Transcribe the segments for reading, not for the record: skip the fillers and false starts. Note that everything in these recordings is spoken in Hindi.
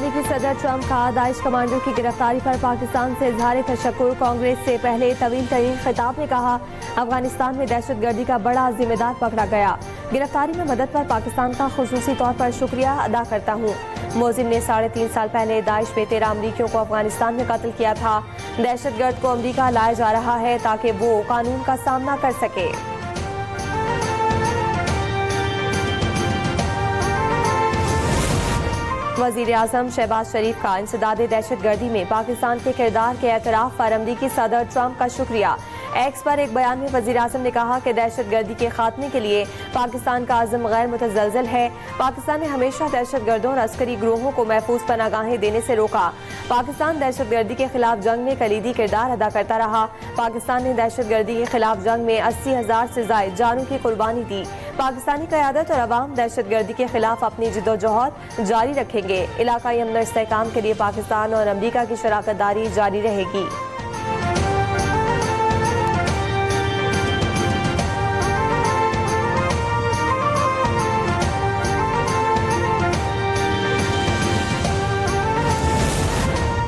अमेरिकी सदर ट्रंप का दाइश कमांडर की गिरफ्तारी पर पाकिस्तान से इजहार तशक्कुर। कांग्रेस से पहले तवील तरीन खिताब में कहा, अफगानिस्तान में दहशतगर्दी का बड़ा जिम्मेदार पकड़ा गया। गिरफ्तारी में मदद पर पाकिस्तान का खुसूसी तौर पर शुक्रिया अदा करता हूँ। मोजिम ने 3.5 साल पहले दाइश में 13 अमरीकियों को अफगानिस्तान में कत्ल किया था। दहशतगर्द को अमरीका लाया जा रहा है ताकि वो कानून का सामना कर सके। वजीर आजम शहबाज शरीफ का इंसदादे दहशतगर्दी में पाकिस्तान के किरदार के एतराफ पर अमरीकी सदर ट्रंप का शुक्रिया। एक्स पर एक बयान में वजीर आजम ने कहा कि दहशतगर्दी के खात्मे के लिए पाकिस्तान का आज़म गैर मुतज़लज़ल है। पाकिस्तान ने हमेशा दहशतगर्दों और अस्करी ग्रोहों को महफूज पनागाहें देने से रोका। पाकिस्तान दहशतगर्दी के खिलाफ जंग में कलीदी किरदार अदा करता रहा। पाकिस्तान ने दहशतगर्दी के खिलाफ जंग में 80,000 से ज्यादा जानों की कुर्बानी दी। पाकिस्तानी क़यादत और अवाम दहशतगर्दी के खिलाफ अपनी जिद्दोजहद जारी रखेंगे। इलाकाई अमन और इस्तेहकाम के लिए पाकिस्तान और अमरीका की शराकत दारी जारी रहेगी।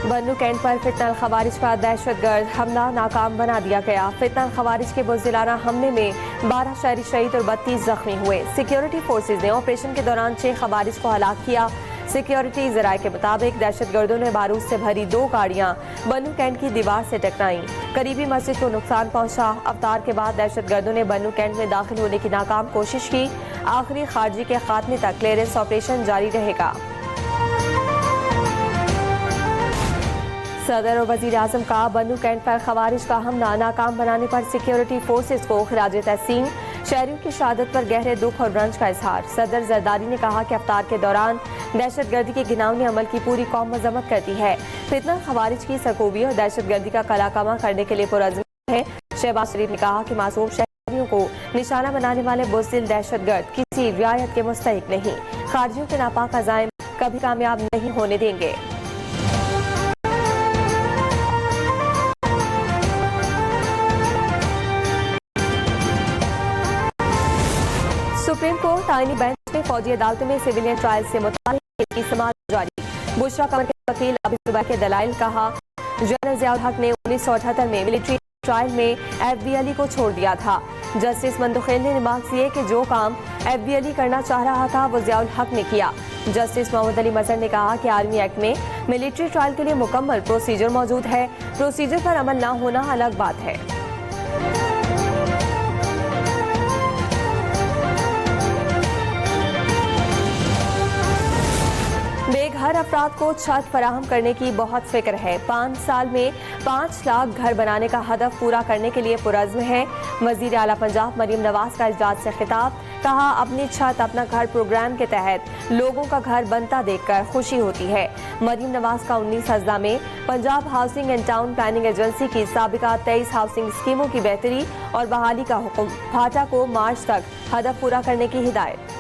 बन्नू कैंट पर फितनल खवारिज का दहशतगर्द हमला नाकाम बना दिया गया। फितनल खवारिज के बुज़दिलाना हमले में 12 शहरी शहीद और 32 जख्मी हुए। सिक्योरिटी फोर्सेज ने ऑपरेशन के दौरान 6 खवारिज को हलाक किया। सिक्योरिटी ज़राए के मुताबिक दहशतगर्दों ने बारूद से भरी 2 गाड़ियां बन्नू कैंट की दीवार से टकराई। करीबी मस्जिद को नुकसान पहुंचा। अवतार के बाद दहशतगर्दों ने बन्नू कैंट में दाखिल होने की नाकाम कोशिश की। आखिरी खारजी के खात्मे तक क्लियरेंस ऑपरेशन जारी रहेगा। सदर और वजीर आजम का बन्नू कैंट पर खवारिज का हमला नाकाम बनाने पर सिक्योरिटी फोर्सेज को खिराज तहसीन। शहरियों की शहादत पर गहरे दुख और रंज का इजहार। सदर जरदारी ने कहा कि अवतार के दौरान दहशतगर्दी के घिनौने अमल की पूरी कौम मजम्मत करती है। फितना खवारिज की सरकोबी और दहशतगर्दी का कलाकमा करने के लिए पुरअज़्म है। शहबाज शरीफ ने कहा कि मासूम शहरियों को निशाना बनाने वाले बुज़दिल दहशतगर्द किसी रियायत के मुस्तहिक नहीं। खारजियों के नापाक अज़ाइम कभी कामयाब नहीं होने देंगे। सुप्रीम कोर्ट आईनी बेंच ने फौजी अदालतों में सिविलियन ट्रायल से मुताल्लिक़ केस की समाअत जारी। बुशरा कमर के वकील आबिद जुबैर के दलाइल कहा, जनरल ज़ियाउल हक ने 1978 में मिलिट्री ट्रायल में FB अली को छोड़ दिया था। जस्टिस मंदुखेल ने रिमार्क्स दिए कि जो काम FB अली करना चाह रहा था वो ज़ियाउल हक ने किया। जस्टिस मोहम्मद अली मजहर ने कहा कि आर्मी एक्ट में मिलिट्री ट्रायल के लिए मुकम्मल प्रोसीजर मौजूद है। प्रोसीजर पर अमल न होना अलग बात है। बेघर अफराद को छत फराहम करने की बहुत फिक्र है। 5 साल में 5 लाख घर बनाने का हदफ पूरा करने के लिए पुरअज़्म है। वज़ीर आला पंजाब मरीम नवाज का इजलास से खिताब। कहा, अपनी छत अपना घर प्रोग्राम के तहत लोगों का घर बनता देखकर खुशी होती है। मरीम नवाज का 19 अज़ला में Punjab housing and town planning agency की साबिका 23 हाउसिंग स्कीमों की बेहतरी और बहाली का हुक्म। भाटा को मार्च तक हदफ पूरा करने की हिदायत।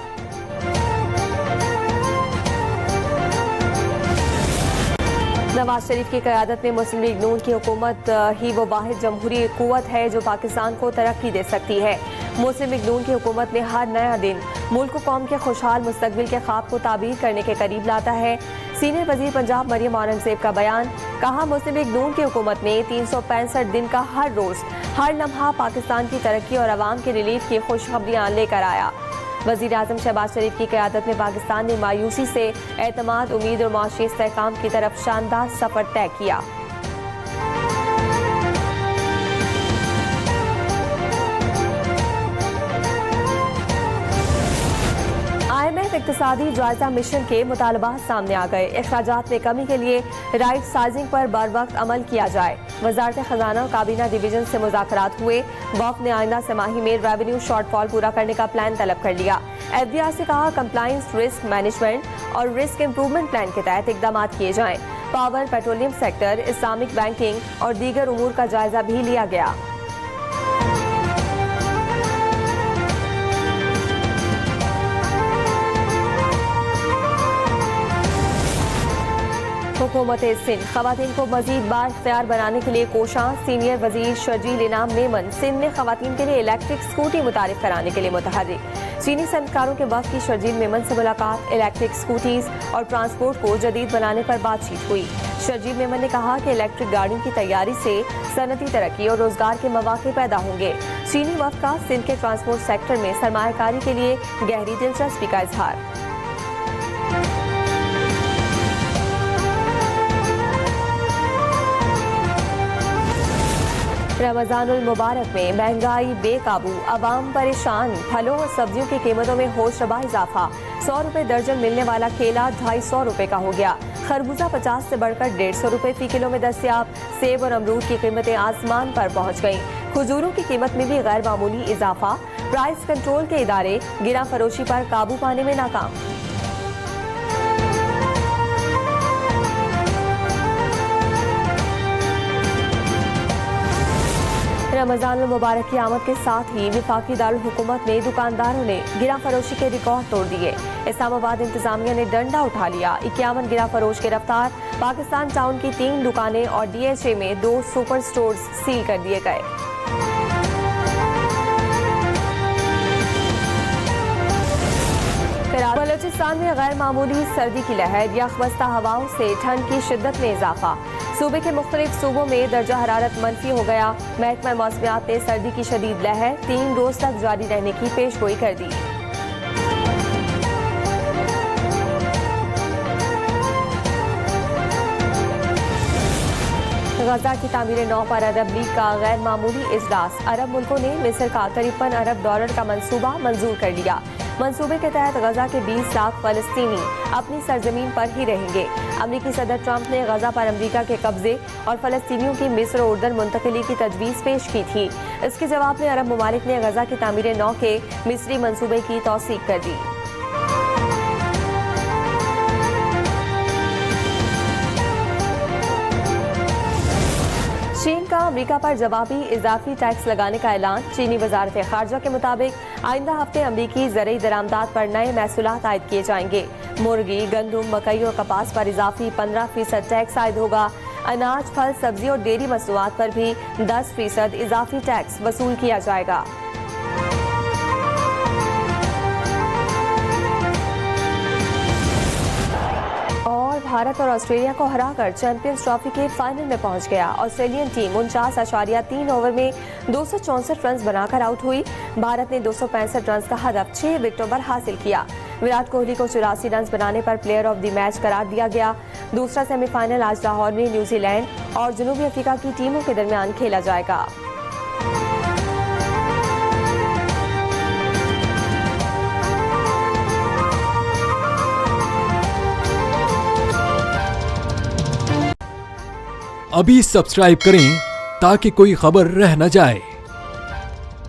नवाज शरीफ की क़यादत में मुस्लिम लीग नून की हुकूमत ही वो वाहिद जमहूरी क़ुव्वत है जो पाकिस्तान को तरक्की दे सकती है। मुस्लिम लीग नून की हुकूमत में हर नया दिन मुल्क को कौम के खुशहाल मुस्तकबिल के ख्वाब को ताबीर करने के करीब लाता है। सीनियर वजीर पंजाब मरियम औरंगजेब का बयान। कहा, मुस्लिम लीग नून की हुकूमत ने 365 दिन का हर रोज़ हर लम्हा पाकिस्तान की तरक्की और अवाम की रिलीफ की खुशखबरियाँ लेकर आया। वज़ीर आज़म शहबाज शरीफ की क़यादत में पाकिस्तान ने मायूसी से एतमाद, उम्मीद और मुआशी इस्तेहकाम की तरफ शानदार सफ़र तय किया। IMF इक़्तिसादी जायजा मिशन के मुतालबात सामने आ गए। अखराजात में कमी के लिए राइट साइजिंग पर बर वक्त अमल किया जाए। वजारत खजाना और काबीना डिवीजन से मुज़ाकरात हुए। वफ़द ने आइंदा समाही में रेवेन्यू शॉर्टफॉल पूरा करने का प्लान तलब कर लिया। FDR से कहा, कंप्लायंस, रिस्क मैनेजमेंट और रिस्क इम्प्रूवमेंट प्लान के तहत इकदाम किए जाएं। Power, petroleum sector, Islamic banking और दीगर उमूर का जायजा भी लिया गया। हुकूमत सिंध खवातीन को मजीद बाइख्तियार बनाने के लिए कोशां। सीनियर वजीर शर्जील इनाम मेमन सिंध में खवातीन के लिए इलेक्ट्रिक स्कूटी मुतारिफ कराने के लिए मुतहर्रिक। चीनी सनअतकारों के वक्त की शर्जील मेमन से मुलाकात, इलेक्ट्रिक स्कूटीज और ट्रांसपोर्ट को जदीद बनाने पर बातचीत हुई। शर्जील मेमन ने कहा कि इलेक्ट्रिक गाड़ियों की तैयारी से सनअती तरक्की और रोजगार के मौके पैदा होंगे। चीनी वक्त का सिंध के ट्रांसपोर्ट सेक्टर में सरमायाकारी के लिए गहरी दिलचस्पी का इजहार। रमजानुल मुबारक में महंगाई बेकाबू, अवाम परेशान। फलों और सब्जियों की कीमतों में होशरबा इजाफा। 100 रुपए दर्जन मिलने वाला केला 250 रुपए का हो गया। खरबूजा 50 से बढ़कर 150 रुपए फी किलो में दस्तयाब। सेब और अमरूद की कीमतें आसमान पर पहुंच गईं। खजूरों की कीमत में भी गैर मामूली इजाफा। प्राइस कंट्रोल के इदारे गिरा फरोशी पर काबू पाने में नाकाम। रमजान मुबारक की आमद के साथ ही विफाकी दारुल हुकूमत में दुकानदारों ने गिरा फरोशी के रिकॉर्ड तोड़ दिए। इस्लामाबाद इंतजामिया ने डंडा उठा लिया। 51 गिरा फरोश गिरफ्तार। पाकिस्तान टाउन की 3 दुकानें और DHA में 2 सुपर स्टोर्स सील कर दिए गए। बलोचिस्तान में गैर मामूली सर्दी की लहर, यखबस्ता हवाओं से ठंड की शिद्दत में इजाफा। सूबे के मुख्तलिफ सूबों में दर्जा हरारत मनफी हो गया। महकमा मौसमियात ने सर्दी की शदीद लहर 3 रोज तक जारी रहने की पेशगोई कर दी। गजा की तामीर नौ पर अरब लीग का गैर मामूली इजलास। अरब मुल्कों ने मिस्र का $53 अरब का मंसूबा मंजूर कर लिया। मंसूबे के तहत गजा के 20 लाख फलस्तीनी अपनी सरजमीन पर ही रहेंगे। अमरीकी सदर ट्रंप ने गजा पर अमरीका के कब्जे और फलस्तीनियों की मिस्र और उर्दन मुंतकिली की तजवीज़ पेश की थी। इसके जवाब में अरब ममालिक ने गजा की तामीर नौ के मिस्री मंसूबे की तौसीक कर दी। चीन का अमेरिका पर जवाबी इजाफी टैक्स लगाने का ऐलान। चीनी वजारत खारजा के मुताबिक आइंदा हफ्ते अमरीकी ज़रई दरामदात पर नए महसूलात आयद किए जाएंगे। मुर्गी, गंदुम, मकई और कपास पर इजाफी 15% टैक्स आयद होगा। अनाज, फल, सब्जी और डेयरी मसनूआत पर भी 10% इजाफी टैक्स वसूल किया जाएगा। भारत और ऑस्ट्रेलिया को हराकर चैंपियंस ट्रॉफी के फाइनल में पहुंच गया। ऑस्ट्रेलियन टीम 49.3 ओवर में 264 रन बनाकर आउट हुई। भारत ने 265 रन का हदफ 6 विकेटों पर हासिल किया। विराट कोहली को 84 रन बनाने पर प्लेयर ऑफ द मैच करार दिया गया। दूसरा सेमीफाइनल आज लाहौर में न्यूजीलैंड और जनूबी अफ्रीका की टीमों के दरमियान खेला जाएगा। अभी सब्सक्राइब करें ताकि कोई खबर रह न जाए।